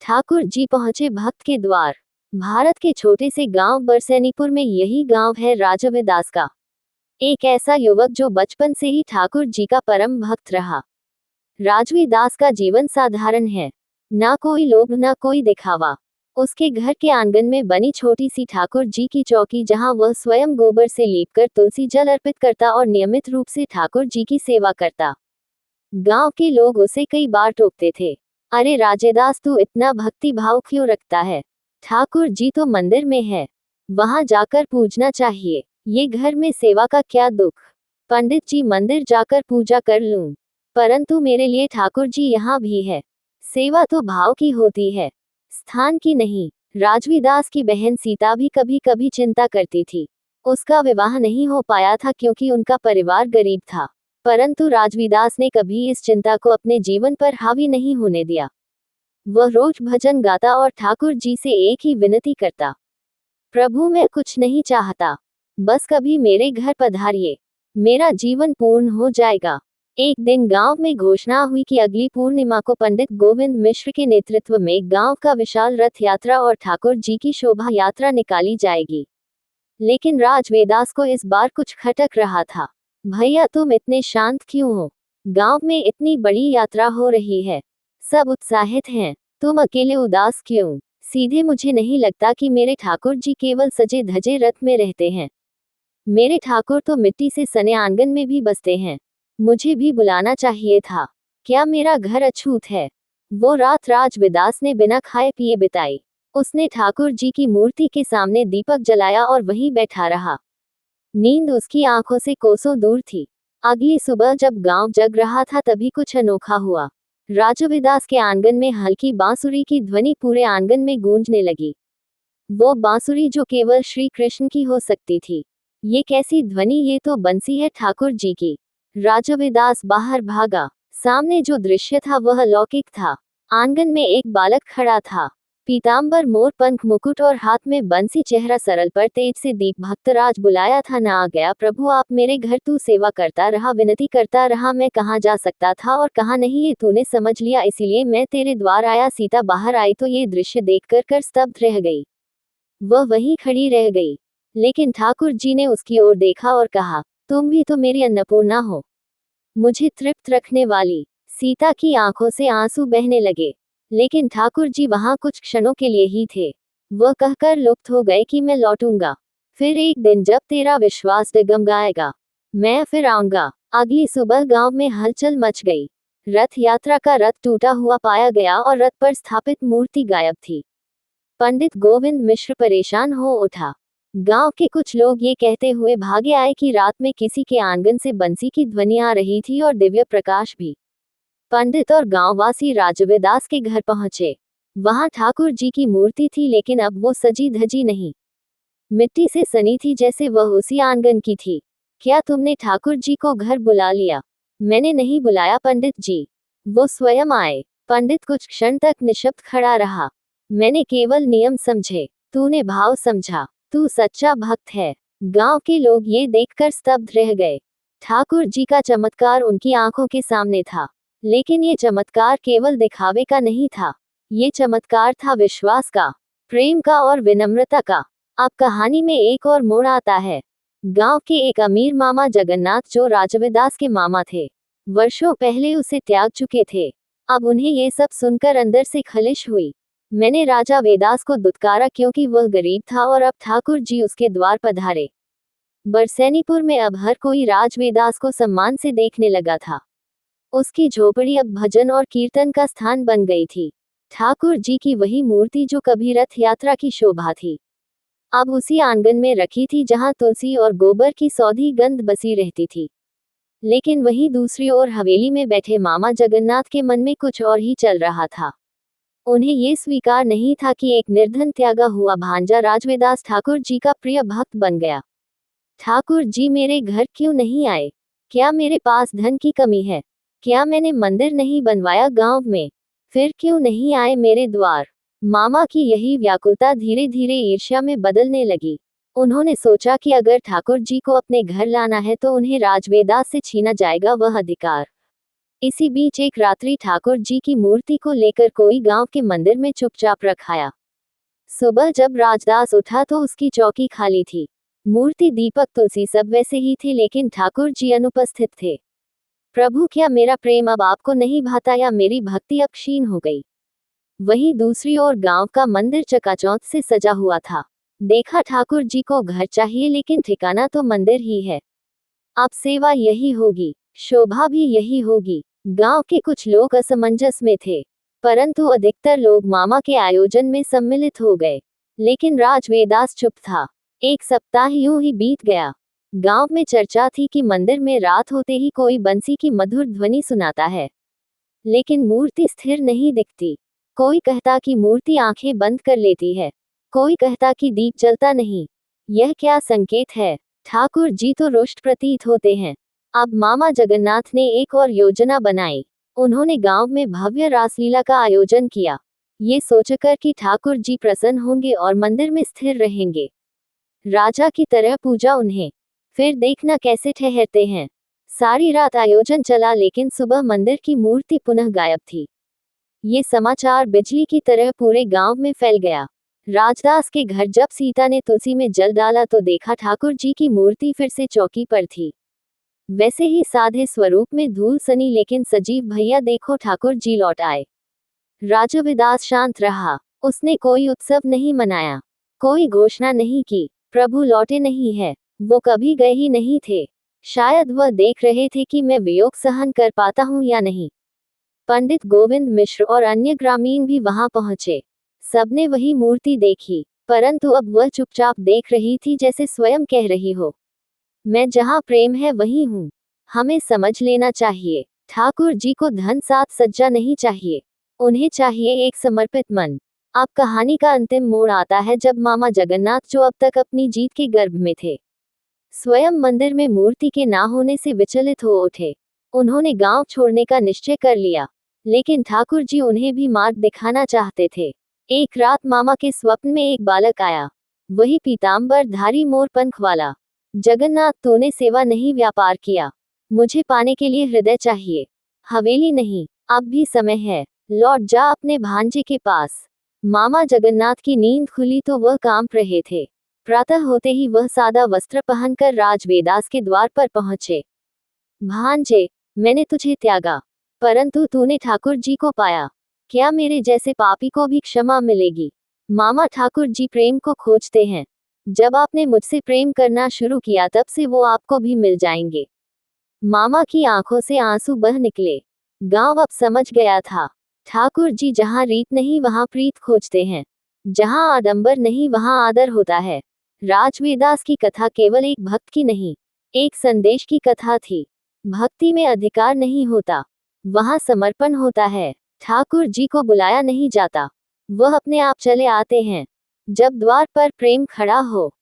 ठाकुर जी पहुंचे भक्त के द्वार। भारत के छोटे से गांव बरसैनीपुर में यही गांव है राजविदास का। एक ऐसा युवक जो बचपन से ही ठाकुर जी का परम भक्त रहा। राजविदास का जीवन साधारण है, ना कोई लोभ ना कोई दिखावा। उसके घर के आंगन में बनी छोटी सी ठाकुर जी की चौकी, जहां वह स्वयं गोबर से लीपकर तुलसी जल अर्पित करता और नियमित रूप से ठाकुर जी की सेवा करता। गांव के लोग उसे कई बार टोकते थे, अरे राजविदास, तू इतना भक्ति भाव क्यों रखता है? ठाकुर जी तो मंदिर में है, वहां जाकर पूजना चाहिए। ये घर में सेवा का क्या दुख? पंडित जी, मंदिर जाकर पूजा कर लूं, परंतु मेरे लिए ठाकुर जी यहाँ भी है। सेवा तो भाव की होती है, स्थान की नहीं। राजविदास की बहन सीता भी कभी कभी चिंता करती थी। उसका विवाह नहीं हो पाया था क्योंकि उनका परिवार गरीब था, परंतु राजविदास ने कभी इस चिंता को अपने जीवन पर हावी नहीं होने दिया। वह रोज भजन गाता और ठाकुर जी से एक ही विनती करता, प्रभु मैं कुछ नहीं चाहता, बस कभी मेरे घर पधारिए, मेरा जीवन पूर्ण हो जाएगा। एक दिन गांव में घोषणा हुई कि अगली पूर्णिमा को पंडित गोविंद मिश्र के नेतृत्व में गांव का विशाल रथ यात्रा और ठाकुर जी की शोभा यात्रा निकाली जाएगी। लेकिन राजविदास को इस बार कुछ खटक रहा था। भैया, तुम इतने शांत क्यों हो? गांव में इतनी बड़ी यात्रा हो रही है, सब उत्साहित हैं, तुम अकेले उदास क्यों? सीधे मुझे नहीं लगता कि मेरे ठाकुर जी केवल सजे धजे रथ में रहते हैं। मेरे ठाकुर तो मिट्टी से सने आंगन में भी बसते हैं। मुझे भी बुलाना चाहिए था। क्या मेरा घर अछूत है? वो रात राजविदास ने बिना खाए पिए बिताई। उसने ठाकुर जी की मूर्ति के सामने दीपक जलाया और वहीं बैठा रहा। नींद उसकी आंखों से कोसों दूर थी। अगली सुबह जब गांव जग रहा था तभी कुछ अनोखा हुआ। राजविदास के आंगन में हल्की बांसुरी की ध्वनि पूरे आंगन में गूंजने लगी। वो बांसुरी जो केवल श्री कृष्ण की हो सकती थी। ये कैसी ध्वनि? ये तो बंसी है ठाकुर जी की। राजविदास बाहर भागा। सामने जो दृश्य था वह अलौकिक था। आंगन में एक बालक खड़ा था, पीतांबर मोर पंख मुकुट और हाथ में बंसी, चेहरा सरल पर तेज से दीप। भक्तराज बुलाया था ना आ गया, प्रभु आप मेरे घर तू सेवा करता रहा, विनती करता रहा, मैं कहाँ जा सकता था और कहाँ नहीं ये तूने समझ लिया, इसीलिए मैं तेरे द्वार आया। सीता बाहर आई तो ये दृश्य देखकर कर स्तब्ध रह गई। वह वहीं खड़ी रह गई, लेकिन ठाकुर जी ने उसकी ओर देखा और कहा, तुम भी तो मेरी अन्नपूर्णा हो, मुझे तृप्त रखने वाली। सीता की आंखों से आंसू बहने लगे, लेकिन ठाकुर जी वहां कुछ क्षणों के लिए ही थे। वह कहकर लुप्त हो गए कि मैं लौटूंगा, फिर एक दिन जब तेरा विश्वास डगमगाएगा, मैं फिर आऊंगा। अगली सुबह गांव में हलचल मच गई। रथ यात्रा का रथ टूटा हुआ पाया गया और रथ पर स्थापित मूर्ति गायब थी। पंडित गोविंद मिश्र परेशान हो उठा। गांव के कुछ लोग ये कहते हुए भागे आए कि रात में किसी के आंगन से बंसी की ध्वनि आ रही थी और दिव्य प्रकाश भी। पंडित और गांववासी राजविदास के घर पहुंचे। वहां ठाकुर जी की मूर्ति थी, लेकिन अब वो सजी धजी नहीं, मिट्टी से सनी थी, जैसे वह उसी आंगन की थी। क्या तुमने ठाकुर जी को घर बुला लिया? मैंने नहीं बुलाया पंडित जी, वो स्वयं आए। पंडित कुछ क्षण तक निशब्द खड़ा रहा। मैंने केवल नियम समझे, तूने भाव समझा, तू सच्चा भक्त है। गांव के लोग ये देखकर स्तब्ध रह गए। ठाकुर जी का चमत्कार उनकी आंखों के सामने था, लेकिन ये चमत्कार केवल दिखावे का नहीं था। ये चमत्कार था विश्वास का, प्रेम का और विनम्रता का। अब कहानी में एक और मोड़ आता है। गांव के एक अमीर मामा जगन्नाथ, जो राजविदास के मामा थे, वर्षों पहले उसे त्याग चुके थे। अब उन्हें ये सब सुनकर अंदर से खलिश हुई। मैंने राजा वेदास को दुत्कारा क्योंकि वह गरीब था और अब ठाकुर जी उसके द्वार पधारे। बरसैनीपुर में अब हर कोई राजवेदास को सम्मान से देखने लगा था। उसकी झोपड़ी अब भजन और कीर्तन का स्थान बन गई थी। ठाकुर जी की वही मूर्ति जो कभी रथ यात्रा की शोभा थी, अब उसी आंगन में रखी थी जहां तुलसी और गोबर की सौधी गंध बसी रहती थी। लेकिन वहीं दूसरी ओर हवेली में बैठे मामा जगन्नाथ के मन में कुछ और ही चल रहा था। उन्हें ये स्वीकार नहीं था कि एक निर्धन त्यागा हुआ भांजा राजविदास ठाकुर जी का प्रिय भक्त बन गया। ठाकुर जी मेरे घर क्यों नहीं आए? क्या मेरे पास धन की कमी है? क्या मैंने मंदिर नहीं बनवाया गांव में? फिर क्यों नहीं आए मेरे द्वार? मामा की यही व्याकुलता धीरे धीरे ईर्ष्या में बदलने लगी। उन्होंने सोचा कि अगर ठाकुर जी को अपने घर लाना है तो उन्हें राजवेदास से छीना जाएगा वह अधिकार। इसी बीच एक रात्रि ठाकुर जी की मूर्ति को लेकर कोई गांव के मंदिर में चुपचाप रखाया। सुबह जब राजदास उठा तो उसकी चौकी खाली थी। मूर्ति, दीपक, तुलसी सब वैसे ही थे, लेकिन ठाकुर जी अनुपस्थित थे। प्रभु, क्या मेरा प्रेम अब आपको नहीं भाता या मेरी भक्ति अब क्षीण हो गई? वहीं दूसरी ओर गांव का मंदिर चकाचौंध से सजा हुआ था। देखा, ठाकुर जी को घर चाहिए लेकिन ठिकाना तो मंदिर ही है। अब सेवा यही होगी, शोभा भी यही होगी। गांव के कुछ लोग असमंजस में थे, परंतु अधिकतर लोग मामा के आयोजन में सम्मिलित हो गए। लेकिन राजवेदास चुप था। एक सप्ताह यूं ही बीत गया। गांव में चर्चा थी कि मंदिर में रात होते ही कोई बंसी की मधुर ध्वनि सुनाता है, लेकिन मूर्ति स्थिर नहीं दिखती। कोई कहता कि मूर्ति आंखें बंद कर लेती है, कोई कहता कि दीप जलता नहीं। यह क्या संकेत है? ठाकुर जी तो रुष्ट प्रतीत होते हैं। अब मामा जगन्नाथ ने एक और योजना बनाई। उन्होंने गांव में भव्य रासलीला का आयोजन किया, ये सोचकर कि ठाकुर जी प्रसन्न होंगे और मंदिर में स्थिर रहेंगे। राजा की तरह पूजा उन्हें, फिर देखना कैसे ठहरते हैं। सारी रात आयोजन चला, लेकिन सुबह मंदिर की मूर्ति पुनः गायब थी। ये समाचार बिजली की तरह पूरे गांव में फैल गया। राजदास के घर जब सीता ने तुलसी में जल डाला तो देखा ठाकुर जी की मूर्ति फिर से चौकी पर थी, वैसे ही साधे स्वरूप में धूल सनी, लेकिन सजीव। भैया देखो, ठाकुर जी लौट आए। राजविदास शांत रहा। उसने कोई उत्सव नहीं मनाया, कोई घोषणा नहीं की। प्रभु लौटे नहीं है, वो कभी गए ही नहीं थे। शायद वह देख रहे थे कि मैं वियोग सहन कर पाता हूं या नहीं। पंडित गोविंद मिश्र और अन्य ग्रामीण भी वहां पहुंचे। सबने वही मूर्ति देखी, परंतु अब वह चुपचाप देख रही थी, जैसे स्वयं कह रही हो, मैं जहां प्रेम है वहीं हूं। हमें समझ लेना चाहिए, ठाकुर जी को धन साथ सज्जा नहीं चाहिए, उन्हें चाहिए एक समर्पित मन। अब कहानी का अंतिम मोड़ आता है जब मामा जगन्नाथ, जो अब तक अपनी जीत के गर्भ में थे, स्वयं मंदिर में मूर्ति के ना होने से विचलित हो उठे। उन्होंने गांव छोड़ने का निश्चय कर लिया, लेकिन ठाकुर जी उन्हें भी मार्ग दिखाना चाहते थे। एक रात मामा के स्वप्न में एक बालक आया, वही पीतांबर धारी मोर पंख वाला। जगन्नाथ, तूने सेवा नहीं व्यापार किया, मुझे पाने के लिए हृदय चाहिए, हवेली नहीं। अब भी समय है, लौट जा अपने भांजे के पास। मामा जगन्नाथ की नींद खुली तो वह कांप रहे थे। प्रातः होते ही वह सादा वस्त्र पहनकर राजवेदास के द्वार पर पहुंचे। भांजे, मैंने तुझे त्यागा, परंतु तूने ठाकुर जी को पाया। क्या मेरे जैसे पापी को भी क्षमा मिलेगी? मामा, ठाकुर जी प्रेम को खोजते हैं। जब आपने मुझसे प्रेम करना शुरू किया तब से वो आपको भी मिल जाएंगे। मामा की आंखों से आंसू बह निकले। गांव अब समझ गया था, ठाकुर जी जहां रीत नहीं वहां प्रीत खोजते हैं, जहां आडंबर नहीं वहां आदर होता है। राजवेदास की कथा केवल एक भक्त की नहीं, एक संदेश की कथा थी। भक्ति में अधिकार नहीं होता, वहां समर्पण होता है। ठाकुर जी को बुलाया नहीं जाता, वह अपने आप चले आते हैं। जब द्वार पर प्रेम खड़ा हो,